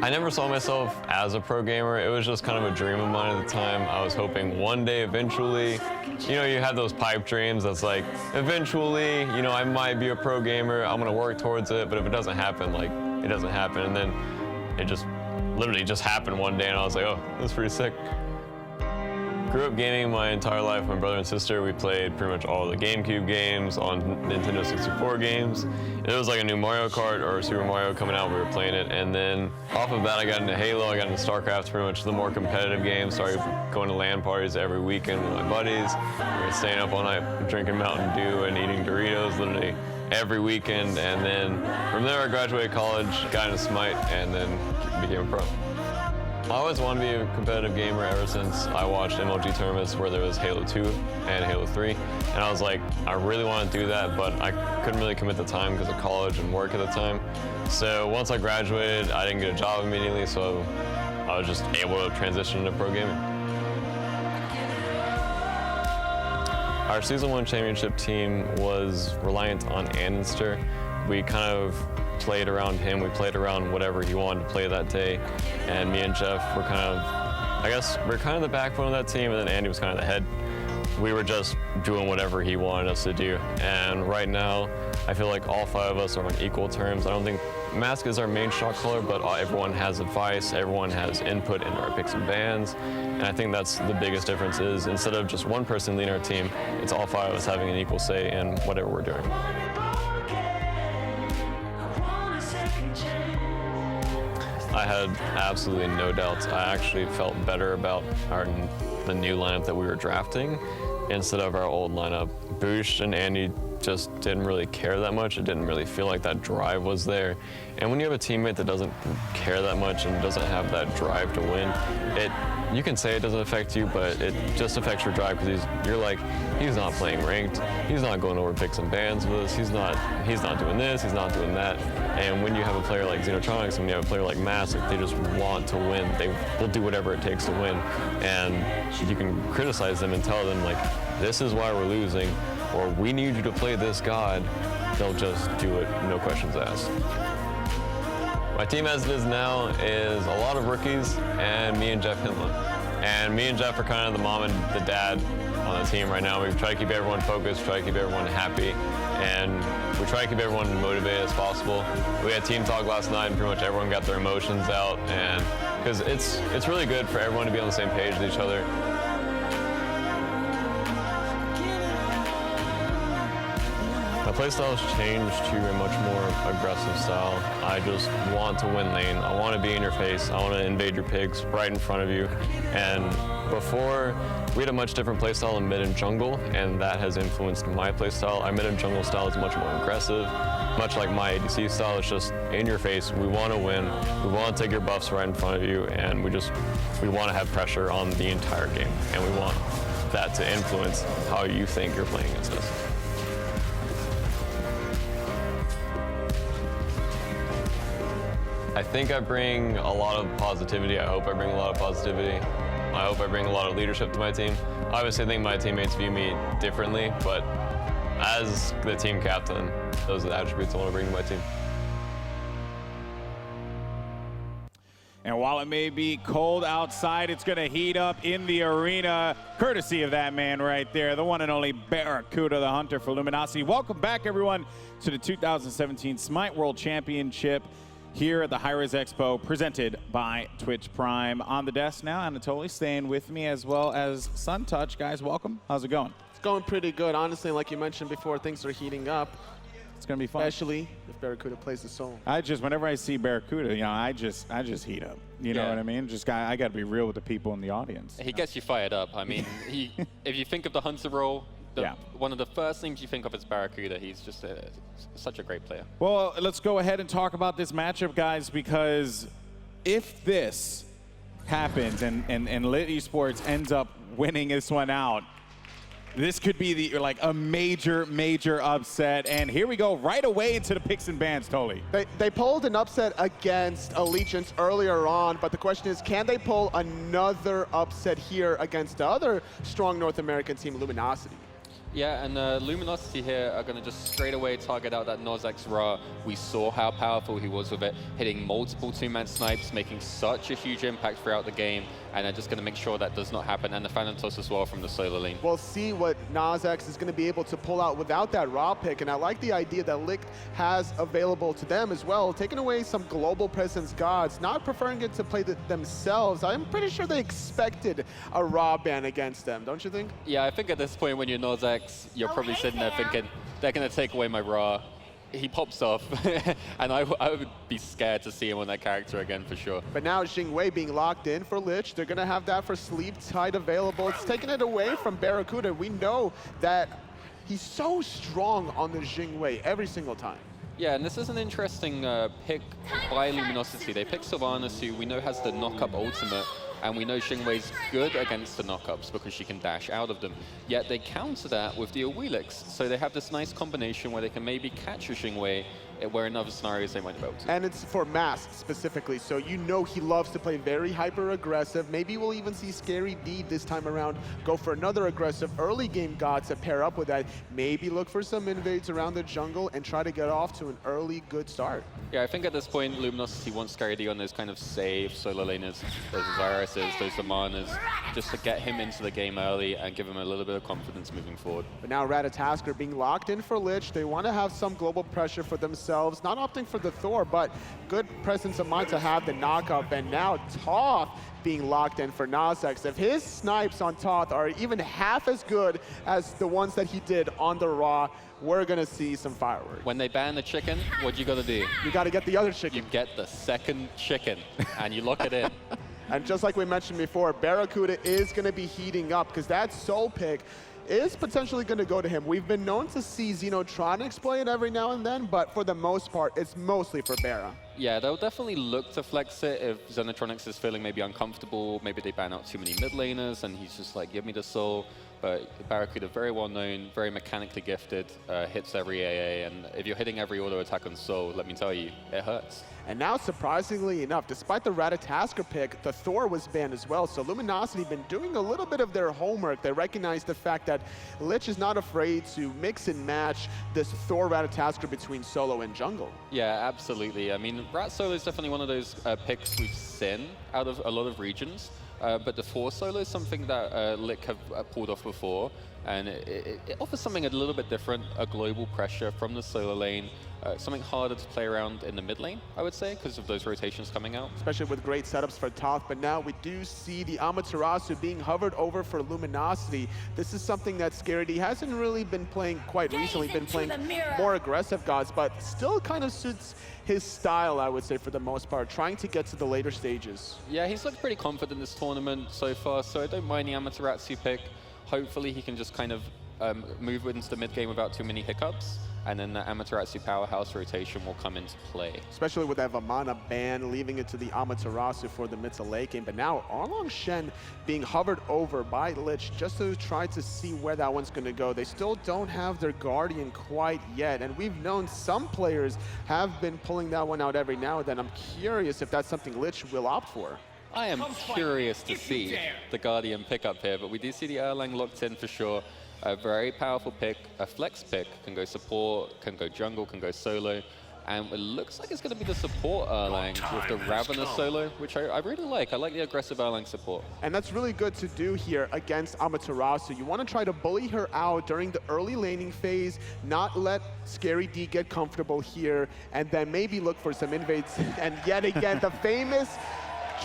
I never saw myself as a pro gamer. It was just kind of a dream of mine at the time. I was hoping one day eventually, you know, you have those pipe dreams that's like, eventually, you know, I might be a pro gamer, I'm gonna work towards it, but if it doesn't happen, like, it doesn't happen. And then it just literally just happened one day and I was like, oh, that's pretty sick. Grew up gaming my entire life. My brother and sister, we played pretty much all the GameCube games, on Nintendo 64 games. It was like a new Mario Kart or Super Mario coming out, we were playing it. And then off of that, I got into Halo, I got into StarCraft, pretty much the more competitive games. Started going to LAN parties every weekend with my buddies. We were staying up all night drinking Mountain Dew and eating Doritos literally every weekend. And then from there, I graduated college, got into Smite, and then became a pro. I always wanted to be a competitive gamer ever since I watched MLG tournaments where there was Halo 2 and Halo 3. And I was like, I really want to do that, but I couldn't really commit the time because of college and work at the time. So once I graduated, I didn't get a job immediately, so I was just able to transition to pro gaming. Our Season 1 championship team was reliant on Andenster. We kind of played around him, we played around whatever he wanted to play that day, and me and Jeff were kind of, I guess, we're kind of the backbone of that team, and then Andy was kind of the head. We were just doing whatever he wanted us to do, and right now, I feel like all 5 of us are on equal terms. I don't think Mask is our main shot caller, but everyone has advice, everyone has input into our picks and bans, and I think that's the biggest difference is, instead of just one person leading our team, it's all 5 of us having an equal say in whatever we're doing. I had absolutely no doubts. I actually felt better about the new lineup that we were drafting instead of our old lineup. Boosh and Andy just didn't really care that much. It didn't really feel like that drive was there. And when you have a teammate that doesn't care that much and doesn't have that drive to win, you can say it doesn't affect you, but it just affects your drive because you're like, he's not playing ranked, he's not going over picks and bans with us, he's not doing this, he's not doing that. And when you have a player like Xenotronics, when you have a player like Mask, they just want to win. They will do whatever it takes to win. And you can criticize them and tell them like, this is why we're losing, or we need you to play this god. They'll just do it, no questions asked. My team as it is now is a lot of rookies and me and JeffHindla. And me and Jeff are kind of the mom and the dad on the team right now. We try to keep everyone focused, try to keep everyone happy, and we try to keep everyone motivated as possible. We had team talk last night and pretty much everyone got their emotions out, and because it's really good for everyone to be on the same page with each other. My playstyle has changed to a much more aggressive style. I just want to win lane. I want to be in your face. I want to invade your pigs right in front of you. And before, we had a much different playstyle in mid and jungle, and that has influenced my playstyle. Our mid and jungle style is much more aggressive, much like my ADC style. It's just in your face. We want to win. We want to take your buffs right in front of you, and we want to have pressure on the entire game, and we want that to influence how you think you're playing against us. I think I bring a lot of positivity. I hope I bring a lot of positivity. I hope I bring a lot of leadership to my team. Obviously, I think my teammates view me differently, but as the team captain, those are the attributes I want to bring to my team. And while it may be cold outside, it's going to heat up in the arena, courtesy of that man right there, the one and only BaRRaCCuDDa, the hunter for Luminosity. Welcome back, everyone, to the 2017 Smite World Championship here at the hi-rez Expo, presented by Twitch Prime. On the desk now, Anatoly staying with me, as well as SunTouch. Guys, welcome. How's it going? It's going pretty good. Honestly, like you mentioned before, things are heating up. It's going to be fun. Especially if BaRRaCCuDDa plays the solo. Whenever I see BaRRaCCuDDa, you know, I just heat up. You know what I mean? I got to be real with the people in the audience. He gets you fired up. I mean, if you think of the hunter role, one of the first things you think of is BaRRaCCuDDa. He's just such a great player. Well, let's go ahead and talk about this matchup, guys, because if this happens and Licht Esports ends up winning this one out, this could be a major upset. And here we go right away into the picks and bans, Toli. They pulled an upset against Allegiance earlier on, but the question is, can they pull another upset here against the other strong North American team, Luminosity? Yeah, and Luminosity here are going to just straight away target out that Nozex Ra. We saw how powerful he was with it, hitting multiple two-man snipes, making such a huge impact throughout the game, and they're just going to make sure that does not happen, and the Thanatos as well from the solo lane. We'll see what Nozex is going to be able to pull out without that Ra pick, and I like the idea that Licht has available to them as well, taking away some global presence gods, not preferring it to play themselves. I'm pretty sure they expected a Ra ban against them, don't you think? Yeah, I think at this point when you're Nozex, you're probably sitting there thinking, they're going to take away my Ra. He pops off, and I would be scared to see him on that character again for sure. But now Jing being locked in for Lich, they're going to have that for Sleeptight available. It's taking it away from BaRRaCCuDDa. We know that he's so strong on the Jing every single time. Yeah, and this is an interesting pick by Luminosity. They picked Sylvanus, who we know has the knock-up ultimate, and we know Xingwei's good against the knockups because she can dash out of them. Yet they counter that with the Awilix, so they have this nice combination where they can maybe catch a Xingwei where in other scenarios they might be able to. And it's for Mask specifically, so you know he loves to play very hyper-aggressive. Maybe we'll even see ScaryD this time around go for another aggressive early game god to pair up with that. Maybe look for some invades around the jungle and try to get off to an early good start. Yeah, I think at this point Luminosity wants ScaryD on those kind of safe solo laners, those viruses, those Amanas, just to get him into the game early and give him a little bit of confidence moving forward. But now Ratatoskr being locked in for Lich. They want to have some global pressure for themselves, not opting for the Thor, but good presence of mind to have the knockup. And now Thoth being locked in for Nozex. If his snipes on Thoth are even half as good as the ones that he did on the Ra, we're going to see some fireworks. When they ban the chicken, what you got to do? You got to get the other chicken. You get the second chicken, and you lock it in. And just like we mentioned before, BaRRaCCuDDa is going to be heating up because that soul pick is potentially going to go to him. We've been known to see Xenotronics play it every now and then, but for the most part, it's mostly for BaRRa. Yeah, they'll definitely look to flex it if Xenotronics is feeling maybe uncomfortable. Maybe they ban out too many mid laners, and he's just like, give me the soul. But BaRRaCCuDDa, very well known, very mechanically gifted, hits every AA, and if you're hitting every auto attack on soul, let me tell you, it hurts. And now, surprisingly enough, despite the Ratatoskr pick, the Thor was banned as well. So Luminosity been doing a little bit of their homework. They recognize the fact that Lich is not afraid to mix and match this Thor Ratatoskr between solo and jungle. Yeah, absolutely. I mean, Rat solo is definitely one of those picks we've seen out of a lot of regions. But the 4 solo is something that Lick have pulled off before, and it offers something a little bit different, a global pressure from the solo lane, something harder to play around in the mid lane, I would say, because of those rotations coming out. Especially with great setups for Thoth, but now we do see the Amaterasu being hovered over for Luminosity. This is something that ScaryD hasn't really been playing quite recently, been playing more aggressive gods, but still kind of suits his style, I would say, for the most part, trying to get to the later stages. Yeah, he's looked pretty confident this tournament so far, so I don't mind the Amaterasu pick. Hopefully he can just kind of move into the mid game without too many hiccups, and then the Amaterasu powerhouse rotation will come into play. Especially with that Ravana ban, leaving it to the Amaterasu for the mid to late game. But now Erlang Shen being hovered over by Lich just to try to see where that one's going to go. They still don't have their Guardian quite yet, and we've known some players have been pulling that one out every now and then. I'm curious if that's something Lich will opt for. I am curious to see the Guardian pick up here, but we do see the Erlang locked in for sure. A very powerful pick, a flex pick, can go support, can go jungle, can go solo, and it looks like it's going to be the support Erlang with the Ravana solo, which I really like. I like the aggressive Erlang support. And that's really good to do here against Amaterasu. You want to try to bully her out during the early laning phase, not let ScaryD get comfortable here, and then maybe look for some invades. And yet again, the famous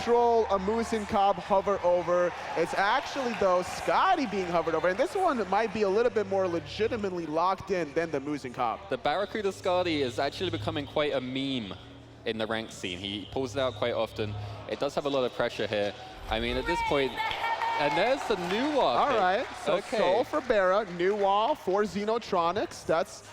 troll, a Musin Cobb hover over. It's actually, though, Scotty being hovered over. And this one might be a little bit more legitimately locked in than the Musin Cobb. The BaRRaCCuDDa Scotty is actually becoming quite a meme in the ranked scene. He pulls it out quite often. It does have a lot of pressure here. I mean, at this point, and there's the new wall. All right, so Soul for BaRRa, new wall for Xenotronics. That's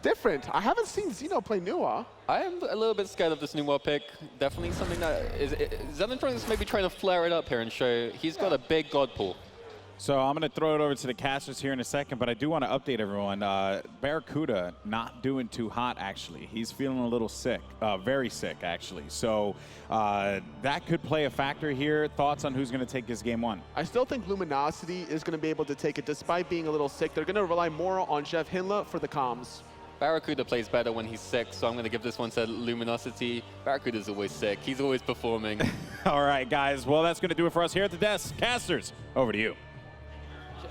different. I haven't seen Xeno play Nuwa. I am a little bit scared of this Nuwa pick. Definitely something that Xenotronics maybe trying to flare it up here and show he's got a big god pool. So I'm going to throw it over to the casters here in a second, but I do want to update everyone. BaRRaCCuDDa not doing too hot, actually. He's feeling a little sick, very sick, actually. So that could play a factor here. Thoughts on who's going to take this game one? I still think Luminosity is going to be able to take it despite being a little sick. They're going to rely more on JeffHindla for the comms. BaRRaCCuDDa plays better when he's sick, so I'm going to give this one to Luminosity. BaRRaCCuDDa's always sick. He's always performing. All right, guys. Well, that's going to do it for us here at the desk. Casters, over to you.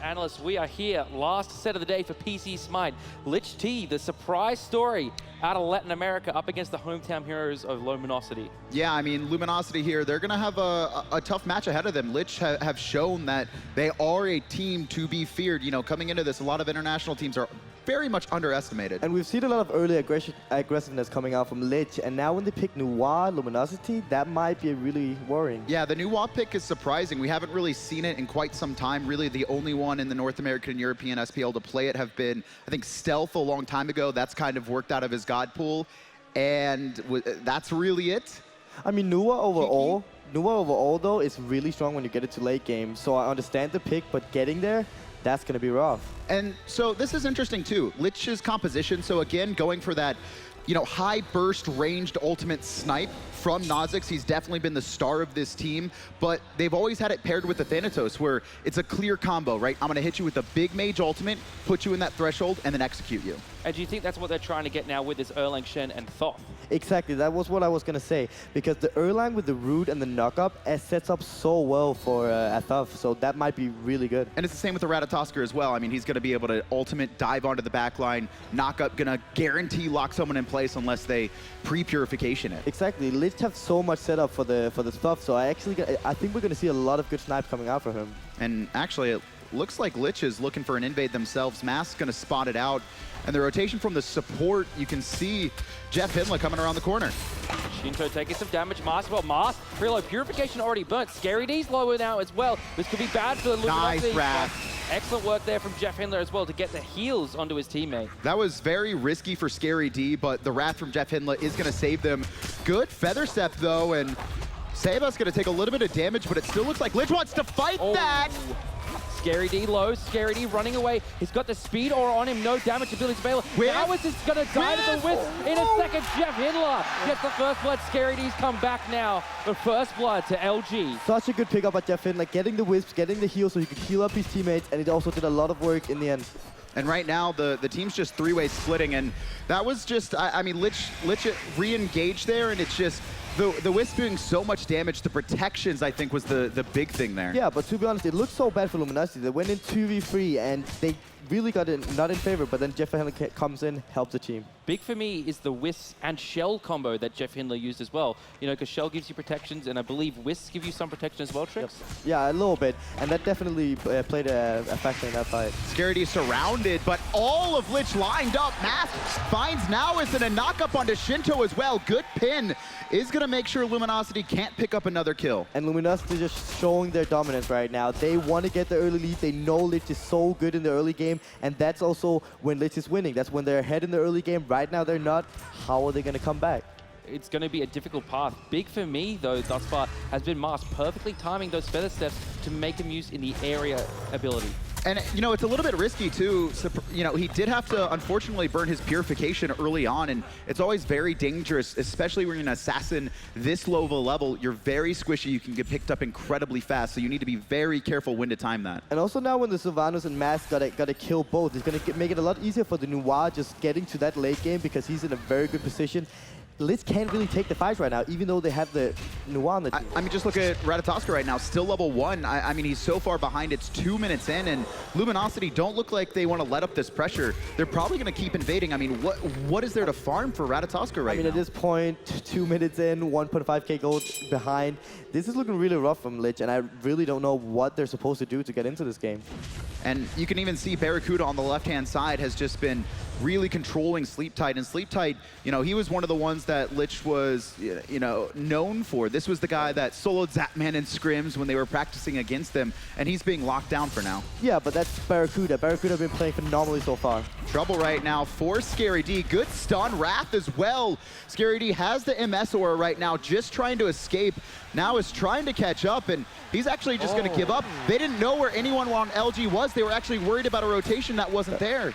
Analysts, we are here. Last set of the day for PC Smite. Licht T, the surprise story out of Latin America up against the hometown heroes of Luminosity. Yeah, I mean, Luminosity here, they're going to have a tough match ahead of them. Licht have shown that they are a team to be feared. You know, coming into this, a lot of international teams are very much underestimated. And we've seen a lot of early aggressiveness coming out from Licht, and now when they pick NowiS, Luminosity, that might be really worrying. Yeah, the NowiS pick is surprising. We haven't really seen it in quite some time. Really, the only one in the North American and European SPL to play it have been, I think, Stealth a long time ago. That's kind of worked out of his god pool, and that's really it. I mean, NowiS overall, though, is really strong when you get it to late game. So I understand the pick, but getting there, that's going to be rough. And so this is interesting too. Licht's composition, so again, going for that, you know, high burst ranged ultimate snipe from Kha'Zix. He's definitely been the star of this team, but they've always had it paired with the Thanatos, where it's a clear combo, right? I'm going to hit you with a big mage ultimate, put you in that threshold, and then execute you. And do you think that's what they're trying to get now with this Erlang, Shen, and Thoth? Exactly, that was what I was going to say. Because the Erlang with the root and the knock-up sets up so well for Thoth, so that might be really good. And it's the same with the Ratatoskr as well. I mean, he's going to be able to ultimate dive onto the back line, knock-up, going to guarantee lock someone in place unless they pre-purification it. Exactly, Licht have so much set up for the Thoth, so I think we're going to see a lot of good snipes coming out for him. And actually, it looks like Licht is looking for an invade themselves. Mask's going to spot it out. And the rotation from the support, you can see JeffHindla coming around the corner. Sheento taking some damage. Mast, well, Mast, preload purification already burnt. ScaryD's lower now as well. This could be bad for the Luminosity. Nice Wrath. Excellent work there from JeffHindla as well to get the heals onto his teammate. That was very risky for ScaryD, but the Wrath from JeffHindla is going to save them. Good Feather Step, though, and Sebas going to take a little bit of damage, but it still looks like Licht wants to fight that. ScaryD low, ScaryD running away. He's got the speed aura on him, no damage ability available. Now is just going to die to the Wisp in a second. JeffHindla gets the first blood. ScaryD's come back now. The first blood to LG. Such a good pickup by JeffHindla, getting the Wisps, getting the heal so he could heal up his teammates, and it also did a lot of work in the end. And right now, the team's just three-way splitting, and that was just, I mean, Licht re-engaged there, and it's just, the Wisp doing so much damage, the protections, I think, was the big thing there. Yeah, but to be honest, it looked so bad for Luminosity. They went in 2v3, and they really got it not in favor, but then JeffHindla comes in, helps the team. Big for me is the Wisp and Shell combo that JeffHindla used as well. You know, because Shell gives you protections, and I believe Wisps give you some protection as well, Trix? Yep. Yeah, a little bit, and that definitely played a factor in that fight. ScaryD surrounded, but all of Licht lined up. Mask finds NowiS and a knock-up onto Sheento as well. Good pin is going to make sure Luminosity can't pick up another kill. And Luminosity just showing their dominance right now. They want to get the early lead. They know Licht is so good in the early game, and that's also when Licht is winning. That's when they're ahead in the early game. Right now, they're not. How are they going to come back? It's going to be a difficult path. Big for me, though, thus far, has been Mast perfectly timing those feather steps to make them use in the area ability. And, you know, it's a little bit risky, too. So, you know, he did have to, unfortunately, burn his purification early on, and it's always very dangerous, especially when you're an assassin this low of a level. You're very squishy. You can get picked up incredibly fast, so you need to be very careful when to time that. And also now when the Sylvanus and Mask gotta kill both, it's going to make it a lot easier for the NowiS just getting to that late game because he's in a very good position. Licht can't really take the fight right now, even though they have the NowiS on the team. I mean, just look at Ratatoskr right now, still level 1. I mean, he's so far behind, it's 2 minutes in, and Luminosity don't look like they want to let up this pressure. They're probably going to keep invading. I mean, what is there to farm for Ratatoskr right now? I mean, at this point, 2 minutes in, 1.5k gold behind. This is looking really rough from Licht, and I really don't know what they're supposed to do to get into this game. And you can even see BaRRaCCuDDa on the left-hand side has just been really controlling Sleeptight. And Sleeptight, you know, he was one of the ones that Licht was, you know, known for. This was the guy that soloed Zapman in scrims when they were practicing against them, and he's being locked down for now. Yeah, but that's BaRRaCCuDDa. BaRRaCCuDDa have been playing phenomenally so far. Trouble right now for ScaryD. Good stun Wrath as well. ScaryD has the MS aura right now, just trying to escape. Now is trying to catch up, and he's actually just going to give up. They didn't know where anyone on LG was. They were actually worried about a rotation that wasn't there.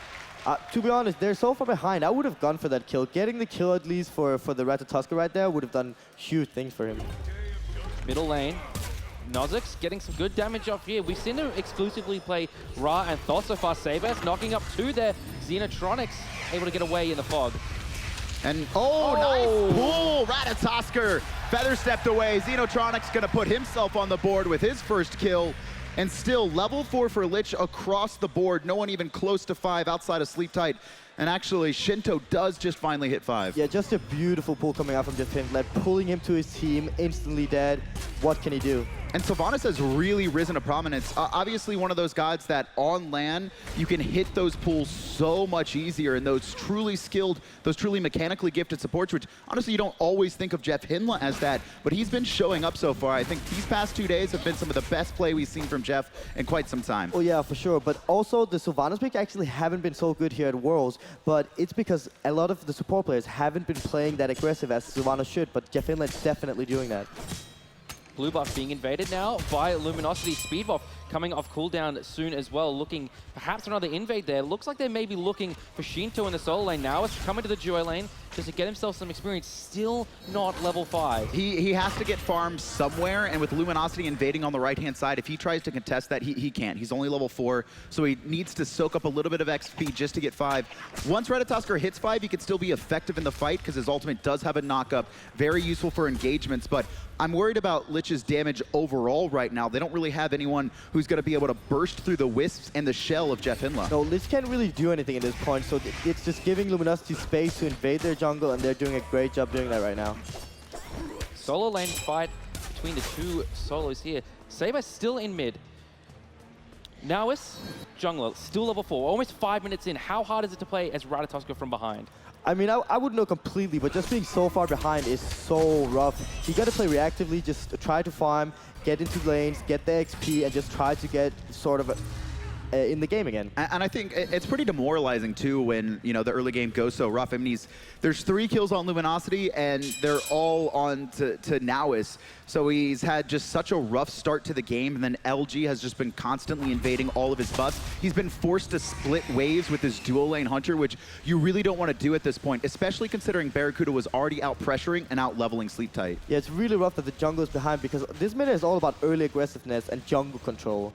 To be honest, they're so far behind. I would have gone for that kill. Getting the kill at least for the Ratatoskr right there would have done huge things for him. Middle lane. NowiS getting some good damage off here. We've seen him exclusively play Ra and Thoth so far. Sebas knocking up 2 there. Xenotronics able to get away in the fog. And nice pull! Ratatoskr feather stepped away. Xenotronics gonna put himself on the board with his first kill. And still, level 4 for Lich across the board. No one even close to 5 outside of Sleeptight. And actually, Sheento does just finally hit 5. Yeah, just a beautiful pull coming out from JeffHindla, pulling him to his team, instantly dead. What can he do? And Sylvanus has really risen to prominence. Obviously, one of those gods that on LAN, you can hit those pulls so much easier, and those truly skilled, those truly mechanically gifted supports, which honestly, you don't always think of JeffHindla as that, but he's been showing up so far. I think these past 2 days have been some of the best play we've seen from Jeff in quite some time. Oh yeah, for sure. But also, the Sylvanus pick actually haven't been so good here at Worlds, but it's because a lot of the support players haven't been playing that aggressive as Sylvanus should, but JeffHindla is definitely doing that. Blue buff being invaded now by Luminosity. Speed buff coming off cooldown soon as well. Looking perhaps for another invade there. Looks like they may be looking for Sheento in the solo lane now. It's coming to the duo lane just to get himself some experience. Still not level 5. He has to get farmed somewhere, and with Luminosity invading on the right-hand side, if he tries to contest that, he can't. He's only level 4, so he needs to soak up a little bit of XP just to get 5. Once Ratatoskr hits 5, he can still be effective in the fight because his ultimate does have a knock-up. Very useful for engagements, but I'm worried about Lich's damage overall right now. They don't really have anyone who's going to be able to burst through the wisps and the shell of JeffHindla. No, Lich can't really do anything at this point, so it's just giving Luminosity space to invade their jungle, and they're doing a great job doing that right now. Solo lane fight between the 2 solos here. Sebas still in mid. NowiS, jungler, still level 4, almost 5 minutes in. How hard is it to play as Ratatoskr from behind? I mean, I wouldn't know completely, but just being so far behind is so rough. You got to play reactively, just try to farm, get into lanes, get the XP, and just try to get sort of in the game again. And I think it's pretty demoralizing too when, you know, the early game goes so rough. I mean, there's 3 kills on Luminosity and they're all on to NowiS. So he's had just such a rough start to the game, and then LG has just been constantly invading all of his buffs. He's been forced to split waves with his dual lane Hunter, which you really don't want to do at this point, especially considering BaRRaCCuDDa was already out pressuring and out leveling Sleeptight. Yeah, it's really rough that the jungle is behind, because this meta is all about early aggressiveness and jungle control.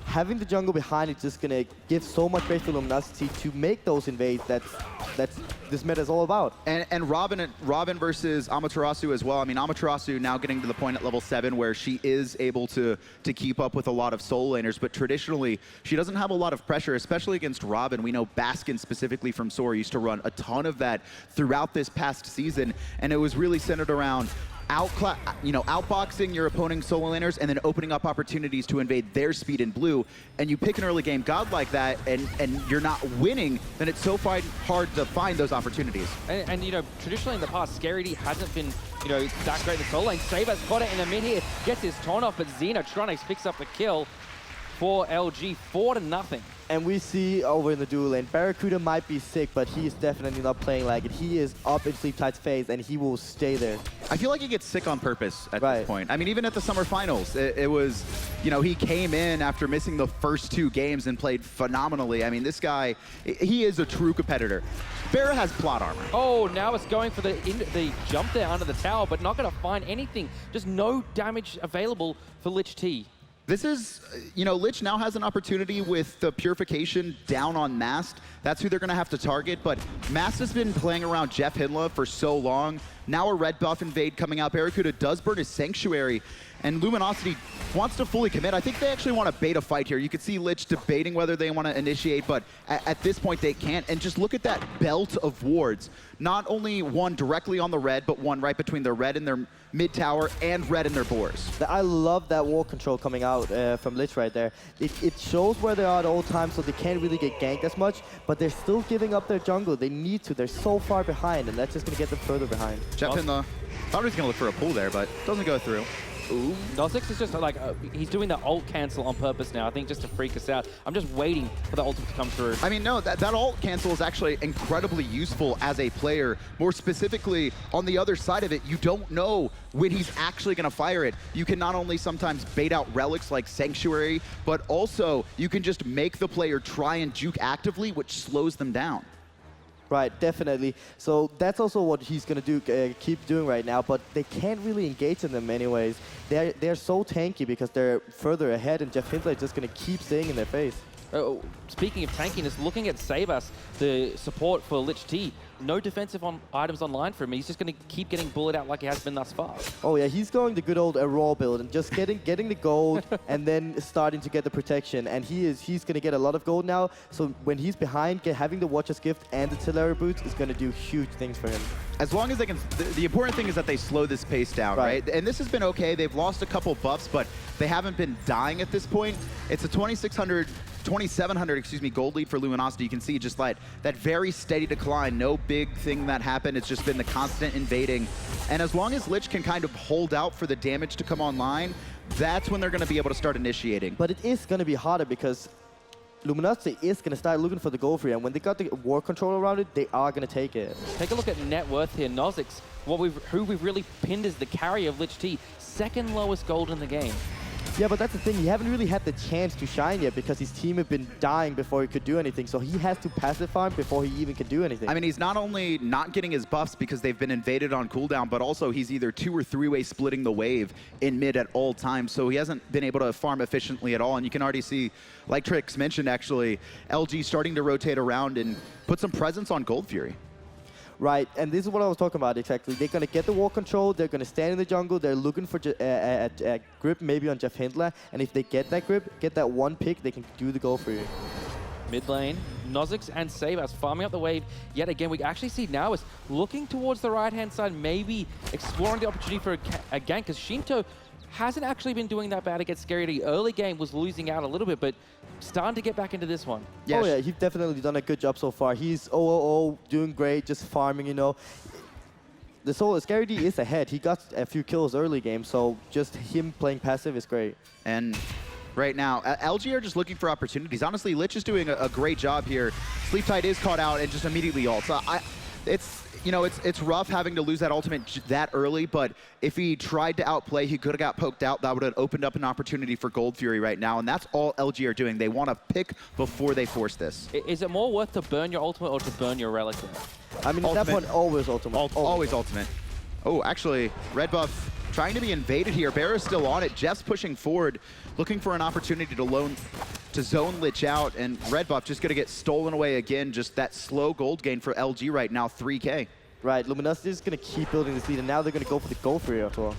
Having the jungle behind is just gonna give so much space for Luminosity to make those invades. That's this meta is all about. And Robin versus Amaterasu as well. I mean, Amaterasu now getting to the point at level 7 where she is able to keep up with a lot of solo laners, but traditionally she doesn't have a lot of pressure, especially against Robin. We know Baskin specifically from Sora used to run a ton of that throughout this past season, and it was really centered around outboxing your opponent solo laners and then opening up opportunities to invade their speed in blue. And you pick an early game god like that and you're not winning, then it's so hard to find those opportunities. And you know, traditionally in the past, ScaryD hasn't been, you know, that great in the solo lane. Sebas got it in the mid here, gets his taunt off, but Xenotronics picks up the kill for LG, 4-0. And we see over in the dual lane, BaRRaCCuDDa might be sick, but he is definitely not playing like it. He is up in Sleeptight's phase, and he will stay there. I feel like he gets sick on purpose at this point. I mean, even at the summer finals, it was, you know, he came in after missing the first 2 games and played phenomenally. I mean, this guy, he is a true competitor. BaRRa has plot armor. Oh, now it's going for the jump there under the tower, but not going to find anything. Just no damage available for Lich T. This is, you know, Lich now has an opportunity with the Purification down on Mast. That's who they're going to have to target, but Mast has been playing around JeffHindla for so long. Now a red buff invade coming out. BaRRaCCuDDa does burn his Sanctuary, and Luminosity wants to fully commit. I think they actually want to bait a fight here. You can see Lich debating whether they want to initiate, but at this point they can't. And just look at that belt of wards. Not only one directly on the red, but one right between their red and their mid tower and red in their boars. I love that wall control coming out from Lich right there. It shows where they are at all times, so they can't really get ganked as much, but they're still giving up their jungle. They need to. They're so far behind, and that's just going to get them further behind. JeffHindla thought he was going to look for a pull there, but doesn't go through. Ooh. NowiS is just like, he's doing the ult cancel on purpose now, I think just to freak us out. I'm just waiting for the ultimate to come through. I mean, no, that ult cancel is actually incredibly useful as a player. More specifically, on the other side of it, you don't know when he's actually going to fire it. You can not only sometimes bait out relics like Sanctuary, but also you can just make the player try and juke actively, which slows them down. Right, definitely. So that's also what he's going to do, keep doing right now, but they can't really engage in them anyways. They're so tanky because they're further ahead, and JeffHindla is just going to keep staying in their face. Speaking of tankiness, looking at Sebas, the support for Licht T, no defensive items online for him. He's just going to keep getting bullet out like he has been thus far. Oh yeah, he's going the good old raw build and just getting the gold and then starting to get the protection. And he's going to get a lot of gold now. So when he's behind, having the Watcher's Gift and the Artillery Boots is going to do huge things for him. As long as they can, the important thing is that they slow this pace down, right? And this has been okay. They've lost a couple buffs, but they haven't been dying at this point. It's a 2,700, excuse me, gold lead for Luminosity. You can see just like that very steady decline. No big thing that happened. It's just been the constant invading. And as long as Lich can kind of hold out for the damage to come online, that's when they're going to be able to start initiating. But it is going to be harder because Luminosity is going to start looking for the gold free, and when they got the war control around it, they are going to take it. Take a look at net worth here. NowiS, who we've really pinned as the carry of Licht T, second lowest gold in the game. Yeah, but that's the thing. He haven't really had the chance to shine yet because his team had been dying before he could do anything. So he has to passive farm before he even can do anything. I mean, he's not only not getting his buffs because they've been invaded on cooldown, but also he's either 2- or 3-way splitting the wave in mid at all times. So he hasn't been able to farm efficiently at all. And you can already see, like Trix mentioned, actually, LG starting to rotate around and put some presence on Gold Fury. Right, and this is what I was talking about exactly. They're going to get the war control, they're going to stand in the jungle, they're looking for a grip maybe on JeffHindla, and if they get that grip, get that one pick, they can do the goal for you. Mid lane, NowiS and Sebas farming up the wave yet again. We actually see NowiS looking towards the right-hand side, maybe exploring the opportunity for a gank, because Sheento hasn't actually been doing that bad against ScaryD. Early game was losing out a little bit, but starting to get back into this one. Yeah, oh yeah, he's definitely done a good job so far. He's 0-0, doing great, just farming, you know. The ScaryD is ahead. He got a few kills early game, so just him playing passive is great. And right now, LG are just looking for opportunities. Honestly, Lich is doing a great job here. Sleeptight is caught out and just immediately ults. It's rough having to lose that ultimate that early, but if he tried to outplay, he could have got poked out. That would have opened up an opportunity for Gold Fury right now, and that's all LG are doing. They want to pick before they force this. Is it more worth to burn your ultimate or to burn your relic? I mean, at that point, always ultimate. Always ultimate. Oh, actually, red buff trying to be invaded here. BaRRaCCuDDa still on it. Jeff's pushing forward, looking for an opportunity to zone Lich out, and red buff just going to get stolen away again. Just that slow gold gain for LG right now, 3K. Right, Luminosity is going to keep building this lead, and now they're going to go for the gold free as well.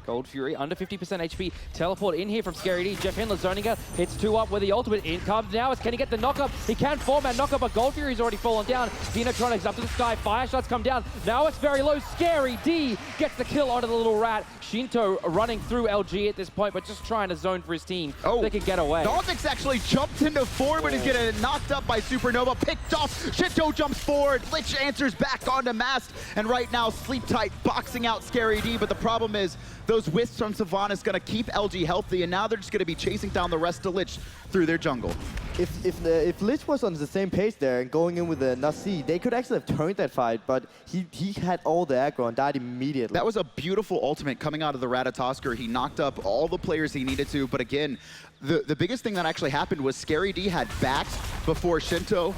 Gold Fury, under 50% HP. Teleport in here from ScaryD. JeffHindla zoning out. Hits 2 up with the ultimate. In comes NowiS. Can he get the knock-up? He can format knock-up, but Gold Fury's already fallen down. Xenotronics up to the sky. Fire shots come down. NowiS very low. ScaryD gets the kill onto the little rat. Sheento running through LG at this point, but just trying to zone for his team so they can get away. NowiS actually jumped into forward, but he's getting knocked up by Supernova. Picked off. Sheento jumps forward. Lich answers back onto Mast. And right now, Sleeptight boxing out ScaryD, but the problem is those wisps from Sylvanus going to keep LG healthy, and now they're just going to be chasing down the rest of Lich through their jungle. If Lich was on the same pace there and going in with the Nasi, they could actually have turned that fight, but he had all the aggro and died immediately. That was a beautiful ultimate coming out of the Ratatoskr. He knocked up all the players he needed to, but again, the biggest thing that actually happened was ScaryD had backed before Sheento.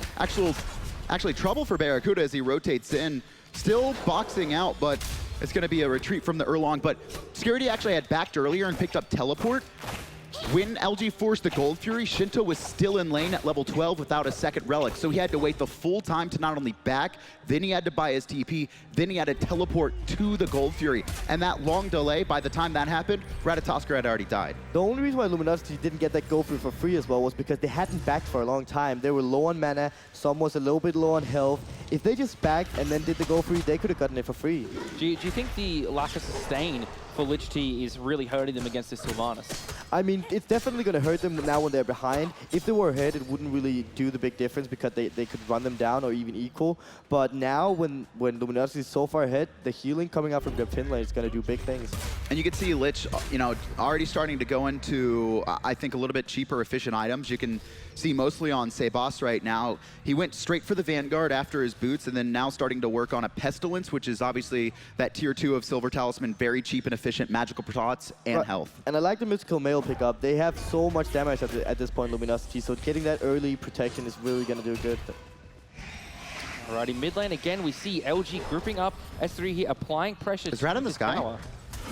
Actually trouble for BaRRaCCuDDa as he rotates in. Still boxing out, but it's going to be a retreat from the Erlang, but ScaryD actually had backed earlier and picked up Teleport. When LG forced the Gold Fury, Sheento was still in lane at level 12 without a second relic, so he had to wait the full time to not only back, then he had to buy his TP, then he had to teleport to the Gold Fury. And that long delay, by the time that happened, Ratatoskr had already died. The only reason why Luminosity didn't get that Gold Fury for free as well was because they hadn't backed for a long time. They were low on mana, some was a little bit low on health. If they just backed and then did the Gold Fury, they could have gotten it for free. Do you think the lack of sustain for Licht T is really hurting them against this Sylvanus? I mean, it's definitely going to hurt them now when they're behind. If they were ahead, it wouldn't really do the big difference because they could run them down or even equal. But now, when Luminosity is so far ahead, the healing coming out from JeffHindla is going to do big things. And you can see Lich, you know, already starting to go into, I think, a little bit cheaper, efficient items. You can see mostly on Sebas right now. He went straight for the Vanguard after his boots, and then now starting to work on a Pestilence, which is obviously that tier 2 of Silver Talisman, very cheap and efficient magical prots and health. And I like the mystical mail pickup. They have so much damage at this point, Luminosity, so getting that early protection is really going to do good. Alrighty, mid lane again, we see LG grouping up S3 here, applying pressure. Is Rat in the sky? Tower.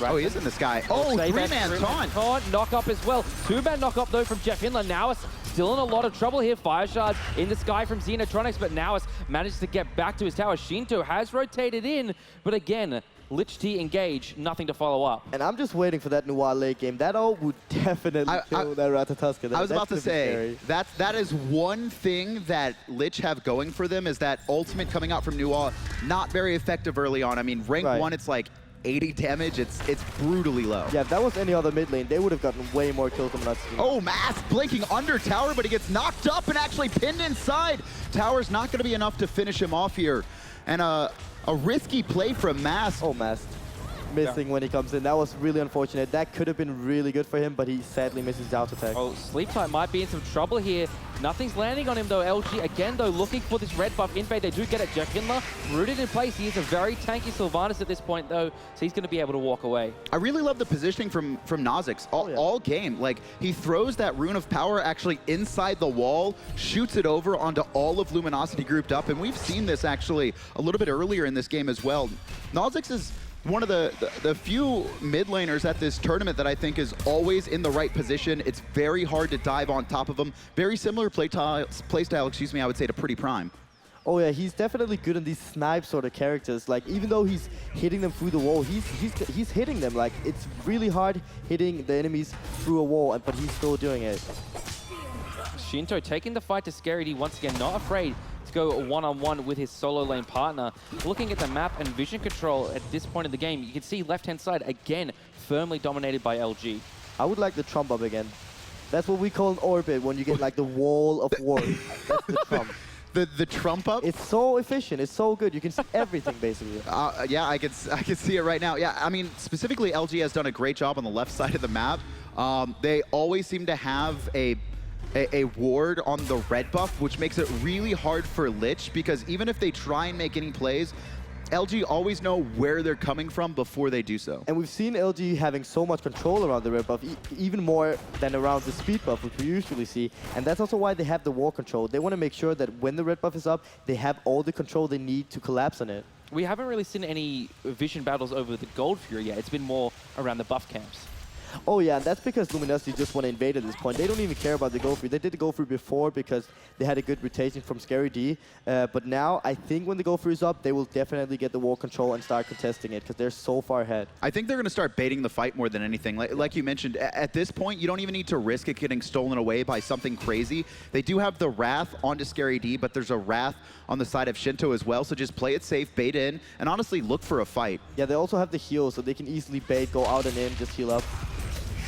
Oh, he is in the sky. Oh, three-man taunt. Knock up as well. Two-man knock up though from JeffHindla. NowiS still in a lot of trouble here. Fire shards in the sky from Xenotronics, but NowiS manages to get back to his tower. Sheento has rotated in, but again, Lich T engage, nothing to follow up. And I'm just waiting for that NowiS late game. That ult would definitely kill that Ratatoskr. I was about to say, that is one thing that Lich have going for them, is that ultimate coming out from NowiS, not very effective early on. I mean, rank 1, it's like 80 damage, it's brutally low. Yeah, if that was any other mid lane, they would have gotten way more kills than us. Oh, Mask blinking under tower, but he gets knocked up and actually pinned inside. Tower's not going to be enough to finish him off here. And a risky play from Mask. Oh, Mask missing when he comes in. That was really unfortunate. That could have been really good for him, but he sadly misses the out attack. Oh, Sleeptight might be in some trouble here. Nothing's landing on him though. LG again though looking for this red buff invade. They do get it. JeffHindla rooted in place. He is a very tanky Sylvanus at this point though, so he's going to be able to walk away. I really love the positioning from Nozzix all game. Like, he throws that rune of power actually inside the wall, shoots it over onto all of Luminosity grouped up, and we've seen this actually a little bit earlier in this game as well. Nozzix is one of the few mid laners at this tournament that I think is always in the right position. It's very hard to dive on top of them. Very similar playstyle, excuse me, I would say, to Pretty Prime. Oh yeah, he's definitely good in these snipe sort of characters. Like, even though he's hitting them through the wall, he's hitting them. Like, it's really hard hitting the enemies through a wall, but he's still doing it. Sheento taking the fight to ScaryD once again, not afraid to go one-on-one with his solo lane partner. Looking at the map and vision control at this point in the game, you can see left-hand side again firmly dominated by LG. I would like the trump up again. That's what we call an orbit when you get like the wall of war. That's the trump. The trump up? It's so efficient. It's so good. You can see everything basically. Yeah, I can see it right now. Yeah, I mean, specifically LG has done a great job on the left side of the map. They always seem to have a ward on the red buff, which makes it really hard for Lich, because even if they try and make any plays, LG always know where they're coming from before they do so. And we've seen LG having so much control around the red buff, even more than around the speed buff, which we usually see. And that's also why they have the wall control. They want to make sure that when the red buff is up, they have all the control they need to collapse on it. We haven't really seen any vision battles over the Gold Fury yet. It's been more around the buff camps. Oh yeah, and that's because Luminosity just want to invade at this point. They don't even care about the go through. They did the go through before because they had a good rotation from ScaryD. But now, I think when the go through is up, they will definitely get the wall control and start contesting it because they're so far ahead. I think they're going to start baiting the fight more than anything. Like you mentioned, at this point, you don't even need to risk it getting stolen away by something crazy. They do have the Wrath onto ScaryD, but there's a Wrath on the side of Sheento as well. So just play it safe, bait in, and honestly look for a fight. Yeah, they also have the heal, so they can easily bait, go out and in, just heal up.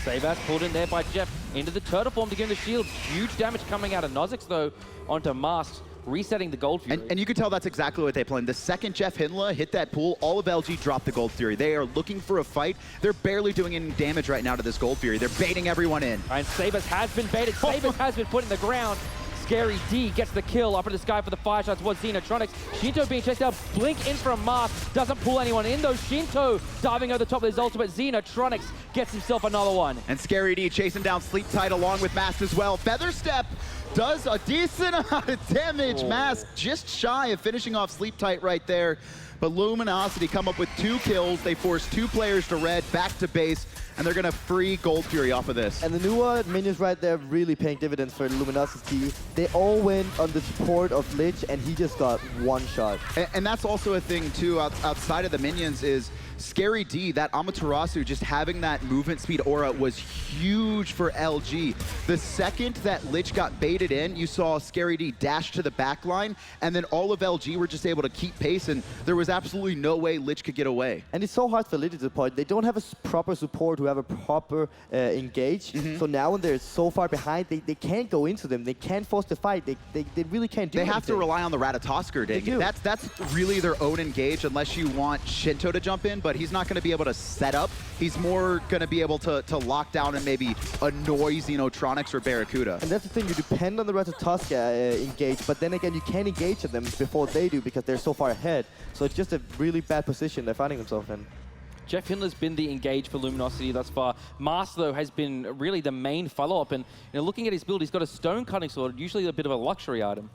Sebas pulled in there by Jeff into the turtle form to give him the shield. Huge damage coming out of Nozzix though onto Mask, resetting the Gold Fury. And you can tell that's exactly what they planned. The second JeffHindla hit that pool, all of LG dropped the Gold Fury. They are looking for a fight. They're barely doing any damage right now to this Gold Fury. They're baiting everyone in. And Sebas has been baited. Sebas has been put in the ground. ScaryD gets the kill up in the sky for the fire shots towards Xenotronics. Sheento being chased out. Blink in from Mask. Doesn't pull anyone in though. Sheento diving over the top of his ultimate. Xenotronics gets himself another one. And ScaryD chasing down Sleeptight along with Mask as well. Feather Step does a decent amount of damage. Mask just shy of finishing off Sleeptight right there. But Luminosity come up with 2 kills. They force 2 players to red, back to base, and they're going to free Gold Fury off of this. And the newer minions right there really paying dividends for Luminosity. They all went on the support of Lich, and he just got one shot. And that's also a thing, too, outside of the minions, is Scary D, that Amaterasu, just having that movement speed aura was huge for LG. The second that Lich got baited in, you saw Scary D dash to the back line, and then all of LG were just able to keep pace, and there was absolutely no way Lich could get away. And it's so hard for Lich to support. They don't have a proper support who have a proper engage. So now when they're so far behind, they can't go into them. They can't force the fight. They really can't do anything. They have to rely on the Ratatoskr, dang it. That's really their own engage unless you want Sheento to jump in, but he's not going to be able to set up. He's more going to be able to lock down and maybe annoy Xenotronics or BaRRaCCuDDa. And that's the thing, you depend on the Ratatoskr engage, but then again, you can't engage them before they do because they're so far ahead. So it's just a really bad position they're finding themselves in. JeffHindla's been the engage for Luminosity thus far. Mars, though, has been really the main follow-up. And looking at his build, he's got a stone cutting sword, usually a bit of a luxury item.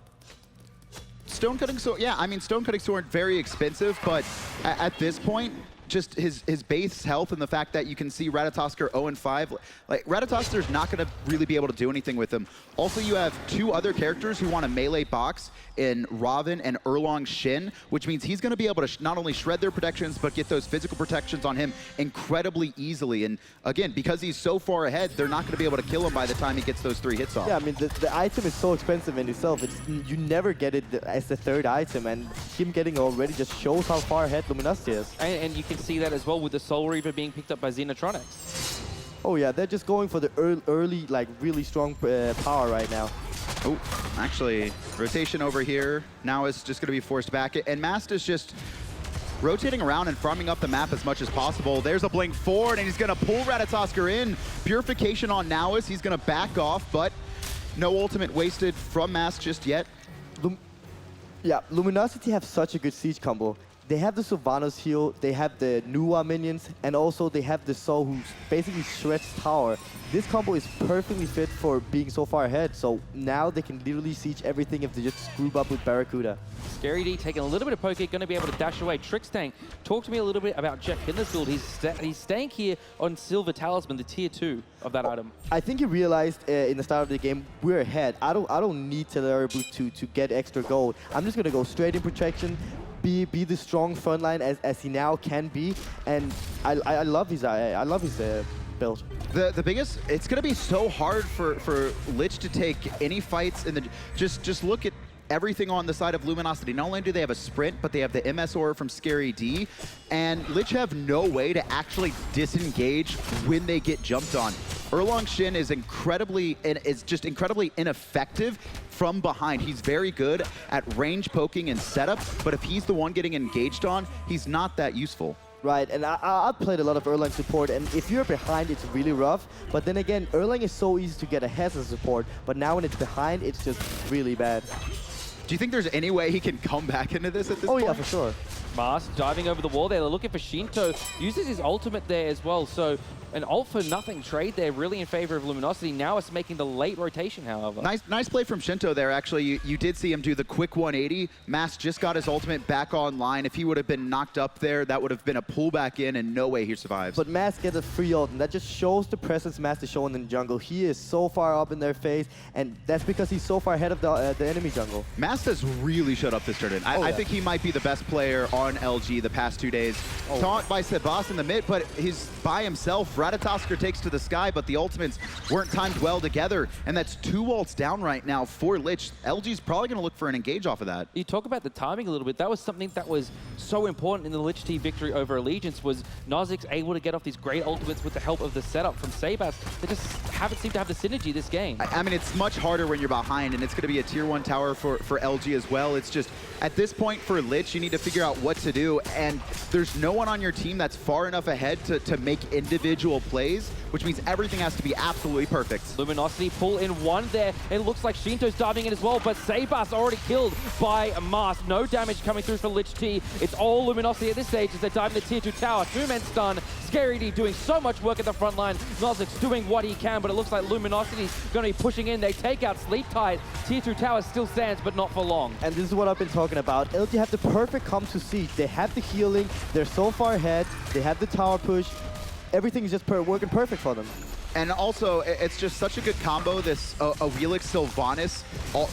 Stone cutting sword, yeah, I mean, stone cutting sword, very expensive, but at this point, just his base health and the fact that you can see Ratatoskr 0-5, like Ratatoskr's not going to really be able to do anything with him. Also, you have two other characters who want to melee box in Ravana and Erlang Shen, which means he's going to be able to not only shred their protections, but get those physical protections on him incredibly easily. And again, because he's so far ahead, they're not going to be able to kill him by the time he gets those 3 hits off. Yeah, I mean, the item is so expensive in itself. You never get it as the third item, and him getting already just shows how far ahead Luminosity is. And you can see that as well with the Soul Reaver being picked up by Xenotronics. Oh yeah, they're just going for the early like, really strong power right now. Oh, actually, rotation over here. Now it's just going to be forced back. And Mast is just rotating around and farming up the map as much as possible. There's a blink forward, and he's going to pull Ratatoskr in. Purification on NowiS. He's going to back off, but no ultimate wasted from Mast just yet. Luminosity have such a good siege combo. They have the Sylvanus heal, they have the Nuwa minions, and also they have the Soul who basically shreds tower. This combo is perfectly fit for being so far ahead, so now they can literally siege everything if they just group up with BaRRaCCuDDa. Scary D taking a little bit of poke, going to be able to dash away. Trickstang, talk to me a little bit about JeffHindla's build. He's staying here on Silver Talisman, the tier 2 of that item. I think he realized in the start of the game, we're ahead. I don't need Teleroboot to get extra gold. I'm just going to go straight in protection, be the strong frontline as he now can be, and I love his build. The biggest, it's going to be so hard for Lich to take any fights in the, just look at everything on the side of Luminosity. Not only do they have a sprint, but they have the MS aura from Scary D, and Lich have no way to actually disengage when they get jumped on. Erlang Shen is incredibly ineffective from behind. He's very good at range poking and setup, but if he's the one getting engaged on, he's not that useful. Right, and I've played a lot of Erlang support, and if you're behind, it's really rough. But then again, Erlang is so easy to get ahead as a support, but now when it's behind, it's just really bad. Do you think there's any way he can come back into this at this point? Oh yeah, for sure. Mars diving over the wall there. They're looking for Sheento. Uses his ultimate there as well. So an ult for nothing trade there, really in favor of Luminosity. Now it's making the late rotation, however. Nice play from Sheento there, actually. You did see him do the quick 180. Mast just got his ultimate back online. If he would have been knocked up there, that would have been a pullback in, and no way he survives. But Mast gets a free ult, and that just shows the presence Mast is showing in the jungle. He is so far up in their face, and that's because he's so far ahead of the enemy jungle. Mast has really shut up this tournament. I think he might be the best player on LG the past 2 days. Taunt by Sebas in the mid, but he's by himself. Ratatoskr takes to the sky, but the ultimates weren't timed well together, and that's 2 ults down right now for Lich. LG's probably going to look for an engage off of that. You talk about the timing a little bit. That was something that was so important in the Lich T victory over Allegiance, was NowiS able to get off these great ultimates with the help of the setup from Sebas. They just haven't seemed to have the synergy this game. I mean, it's much harder when you're behind, and it's going to be a tier 1 tower for LG as well. It's just, at this point for Lich, you need to figure out what to do, and there's no one on your team that's far enough ahead to make individual plays, which means everything has to be absolutely perfect. Luminosity pull in 1 there. It looks like Sheento's diving in as well, but Sebas already killed by Mars. No damage coming through for Lich T. It's all Luminosity at this stage as they're diving the tier 2 tower. 2 men stun. Scary D doing so much work at the front line. NowiS doing what he can, but it looks like Luminosity's going to be pushing in. They take out Sleeptight. Tier 2 tower still stands, but not for long. And this is what I've been talking about. LG have the perfect come to siege. They have the healing. They're so far ahead. They have the tower push. Everything is just working perfect for them. And also, it's just such a good combo, this Awilix Sylvanus.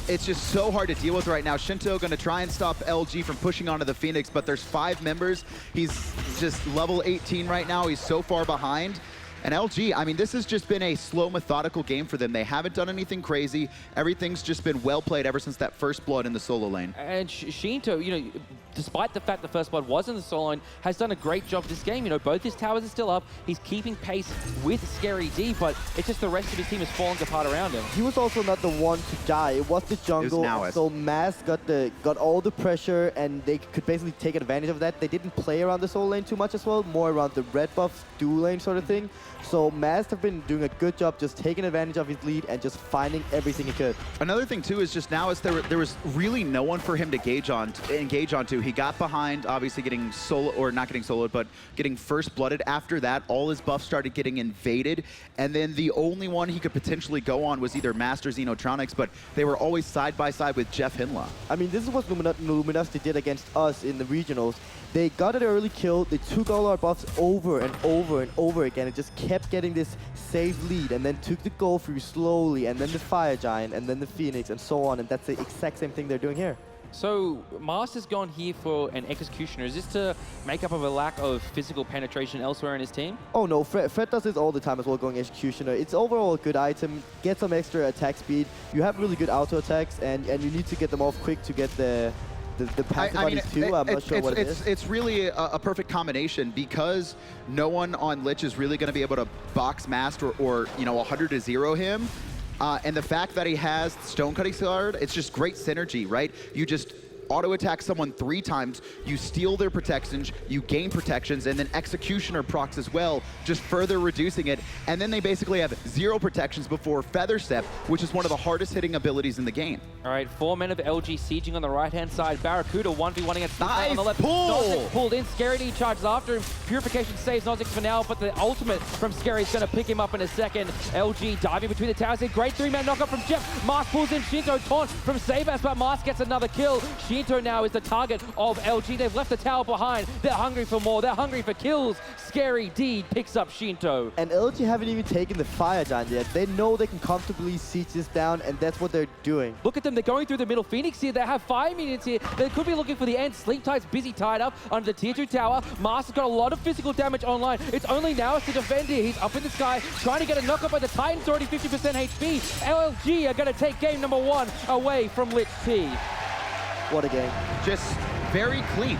It's just so hard to deal with right now. Sheento going to try and stop LG from pushing onto the Phoenix, but there's 5 members. He's just level 18 right now. He's so far behind. And LG, I mean, this has just been a slow, methodical game for them. They haven't done anything crazy. Everything's just been well played ever since that first blood in the solo lane. And Sheento, you know, despite the fact the first blood was in the solo lane, has done a great job this game. You know, both his towers are still up. He's keeping pace with ScaryD, but it's just the rest of his team is falling apart around him. He was also not the one to die. It was the jungle. NowiS. So Mass got all the pressure, and they could basically take advantage of that. They didn't play around the solo lane too much as well, more around the red buff dual lane sort of thing. So Mass have been doing a good job just taking advantage of his lead and just finding everything he could. Another thing too is just now is there was really no one for him to engage onto. He got behind, obviously getting solo, or not getting soloed, but getting first blooded. After that, all his buffs started getting invaded, and then the only one he could potentially go on was either Master Xenotronics, but they were always side by side with JeffHindla. I mean, this is what Luminosity did against us in the regionals. They got an early kill, they took all our buffs over and over and over again, and just kept getting this safe lead, and then took the goal through slowly, and then the Fire Giant, and then the Phoenix, and so on, and that's the exact same thing they're doing here. So Mars has gone here for an Executioner. Is this to make up of a lack of physical penetration elsewhere in his team? Oh no, Fred does this all the time as well, going Executioner. It's overall a good item, get some extra attack speed. You have really good auto attacks, and you need to get them off quick to get the passive on these two. I'm not sure what it is. It's really a perfect combination, because no one on Lich is really going to be able to box Master or you know, 100-0 him. And the fact that he has Stone Cutting Guard, it's just great synergy, right? You just auto-attack someone 3 times, you steal their protections, you gain protections, and then Executioner procs as well, just further reducing it. And then they basically have 0 protections before Feather Step, which is one of the hardest hitting abilities in the game. All right, 4 men of LG sieging on the right-hand side. BaRRaCCuDDa 1v1 against nice on the left. pull! Nozick pulled in. ScaryD charges after him. Purification saves Nozick for now, but the ultimate from Scary is going to pick him up in a second. LG diving between the towers. A great 3-man knockup from Jeff. Mars pulls in Sheento. Taunt from Sebas, but Mars gets another kill. Sheento now is the target of LG. They've left the tower behind. They're hungry for more. They're hungry for kills. ScaryD picks up Sheento. And LG haven't even taken the Fire Giant yet. They know they can comfortably siege this down, and that's what they're doing. Look at them. They're going through the middle. Phoenix here. They have 5 minions here. They could be looking for the end. Sleeptight's busy tied up under the tier 2 tower. Mars has got a lot of physical damage online. It's only NowiS to defend here. He's up in the sky trying to get a knockup, but the Titan's already 50% HP. LG are going to take game number 1 away from Lich T. What a game. Just very clean.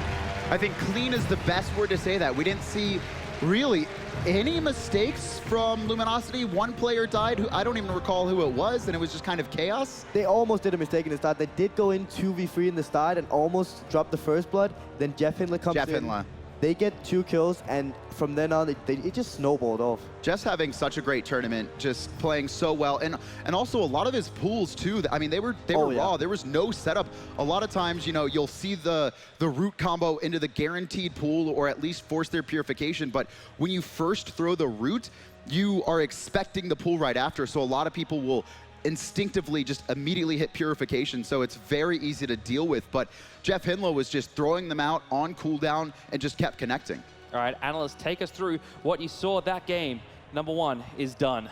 I think clean is the best word to say that. We didn't see really any mistakes from Luminosity. One player died, who I don't even recall who it was, and it was just kind of chaos. They almost did a mistake in the start. They did go in 2v3 in the start and almost dropped the first blood. Then JeffHindla comes in. They get 2 kills, and from then on, it just snowballed off. Jeff's having such a great tournament, just playing so well, and also a lot of his pools too. I mean, they were raw. There was no setup. A lot of times, you know, you'll see the root combo into the guaranteed pool, or at least force their purification. But when you first throw the root, you are expecting the pool right after. So a lot of people will instinctively just immediately hit purification, so it's very easy to deal with. But JeffHindla was just throwing them out on cooldown and just kept connecting. All right, analysts, take us through what you saw that game. Number 1 is done.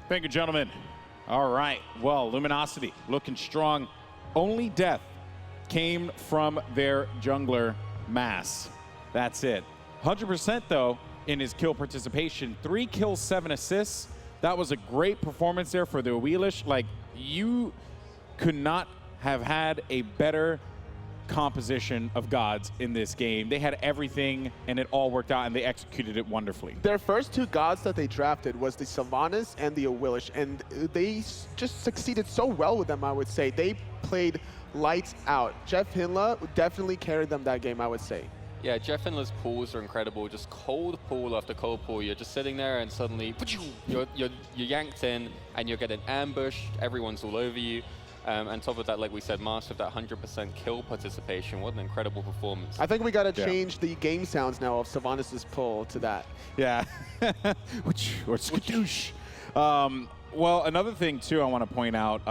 Thank you, gentlemen. All right, well, Luminosity looking strong. Only death came from their jungler, Mass. That's it. 100% though in his kill participation. 3 kills, 7 assists. That was a great performance there for the Awilix. Like, you could not have had a better composition of gods in this game. They had everything, and it all worked out, and they executed it wonderfully. Their first 2 gods that they drafted was the Sylvanus and the Awilix, and they just succeeded so well with them, I would say. They played lights out. JeffHindla definitely carried them that game, I would say. Yeah, JeffHindla's pools are incredible. Just cold pool after cold pool. You're just sitting there and suddenly you're yanked in and you're getting ambushed. Everyone's all over you. On top of that, like we said, Mars with that 100% kill participation. What an incredible performance. I think we got to change the game sounds now of Sylvanus' pull to that. Yeah. Or skadoosh. Well, another thing, too, I want to point out.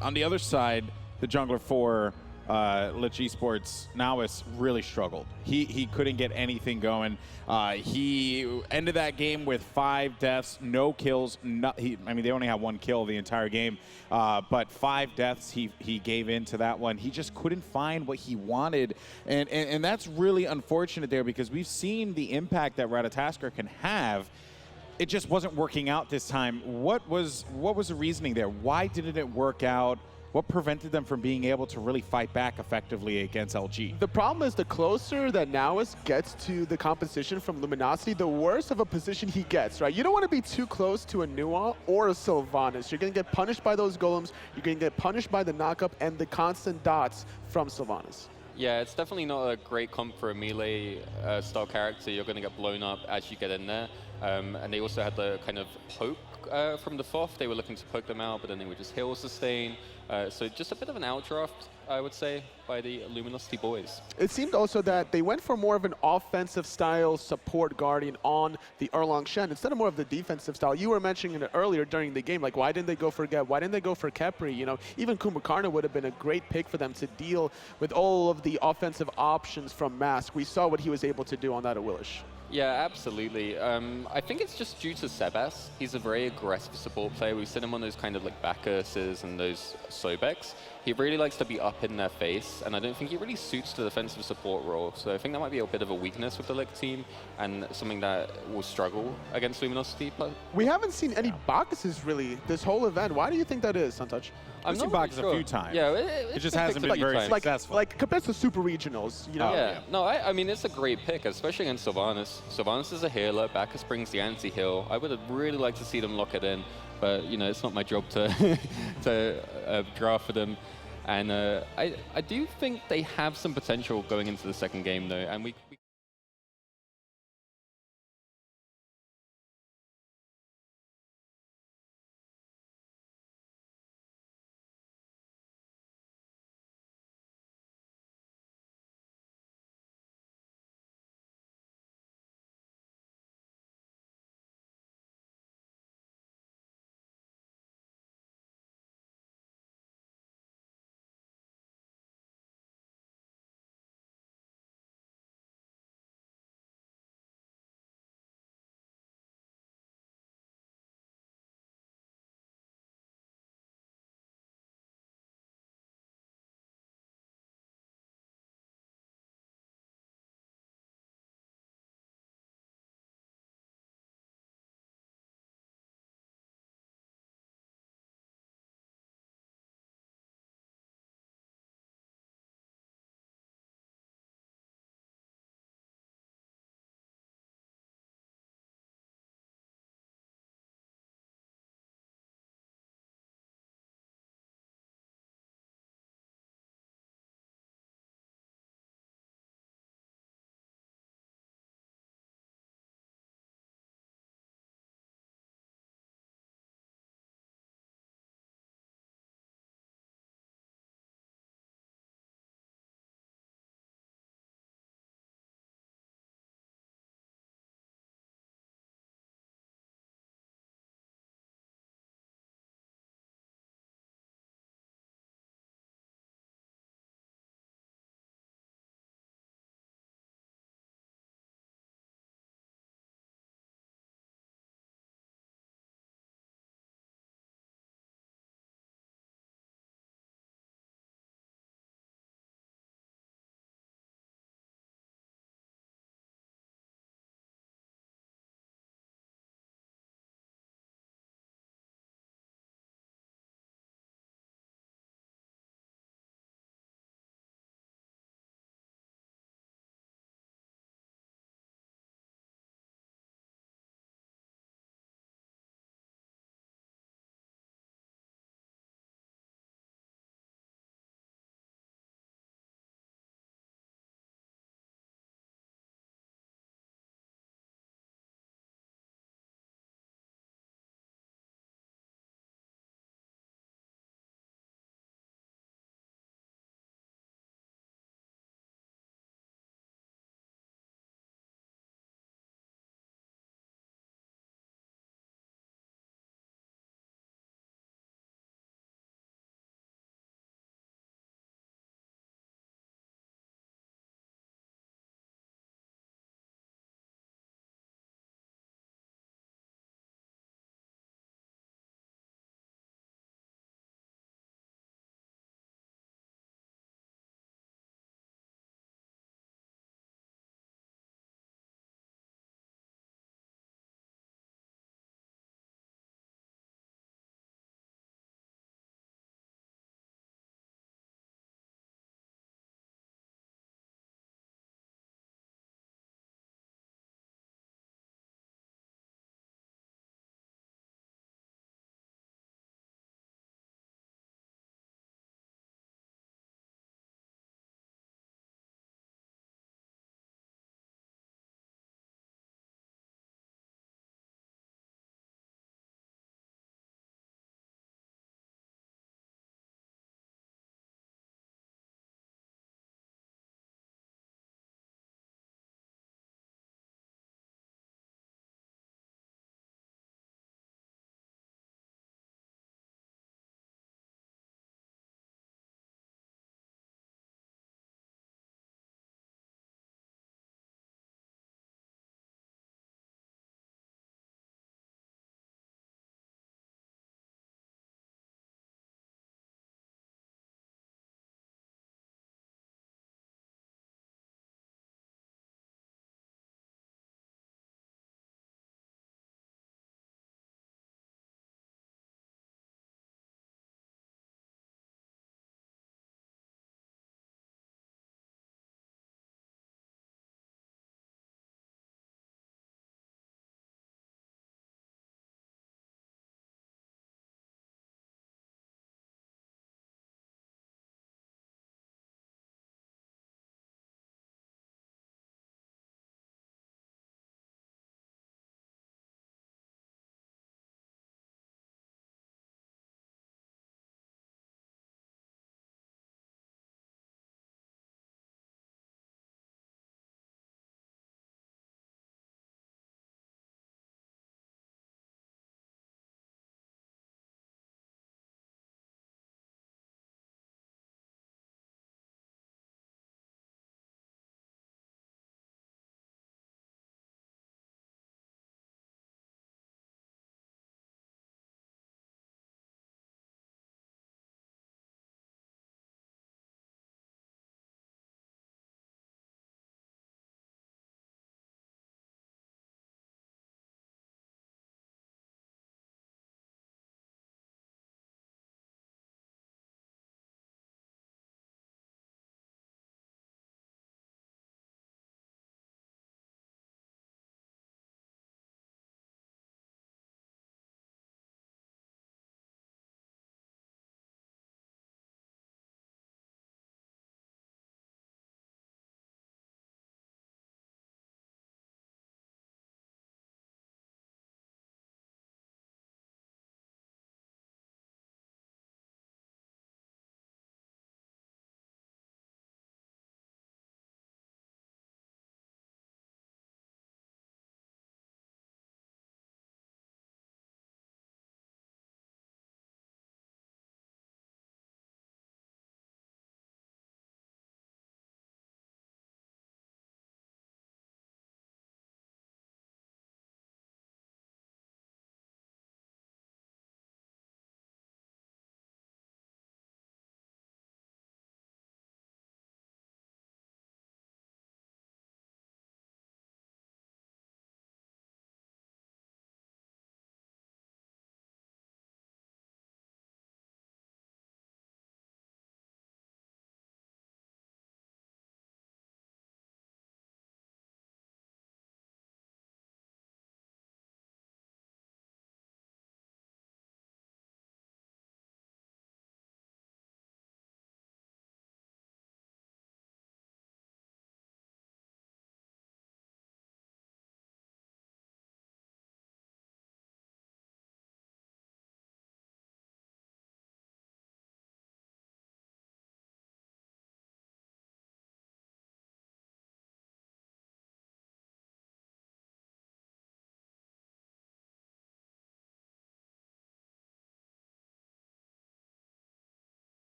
On the other side, the jungler for Licht Esports, NowiS really struggled. He couldn't get anything going. He ended that game with 5 deaths, no kills. I mean, they only had 1 kill the entire game, but 5 deaths. He gave in to that one. He just couldn't find what he wanted, and that's really unfortunate there because we've seen the impact that Ratatoskr can have. It just wasn't working out this time. What was the reasoning there? Why didn't it work out? What prevented them from being able to really fight back effectively against LG? The problem is the closer that NowiS gets to the competition from Luminosity, the worse of a position he gets, right? You don't want to be too close to a Nuwa or a Sylvanus. You're going to get punished by those golems. You're going to get punished by the knockup and the constant dots from Sylvanus. Yeah, it's definitely not a great comp for a melee style character. You're going to get blown up as you get in there. And they also had the kind of poke from the Thoth. They were looking to poke them out, but then they would just heal sustain. So just a bit of an outdraft, I would say, by the Luminosity boys. It seemed also that they went for more of an offensive style support guardian on the Erlang Shen instead of more of the defensive style. You were mentioning it earlier during the game, like why didn't they go for Geb? Why didn't they go for Khepri? You know, even Kumbhakarna would have been a great pick for them to deal with all of the offensive options from Mask. We saw what he was able to do on that Awilix. Yeah, absolutely. I think it's just due to Sebas. He's a very aggressive support player. We've seen him on those kind of like Bacchus's and those Sobex. He really likes to be up in their face, and I don't think he really suits the defensive support role. So I think that might be a bit of a weakness with the Licht team, and something that will struggle against Luminosity. But we haven't seen any Bacchus's really this whole event. Why do you think that is, Suntouch? I've seen Bacchus a few times. Yeah, it just hasn't been very successful. Like compared to super regionals, you know? Yeah, no, I mean, it's a great pick, especially against Sylvanus. Sylvanus is a healer, Bacchus brings the anti-heal. I would have really liked to see them lock it in, but, you know, it's not my job to, draft for them. And I do think they have some potential going into the second game, though, and we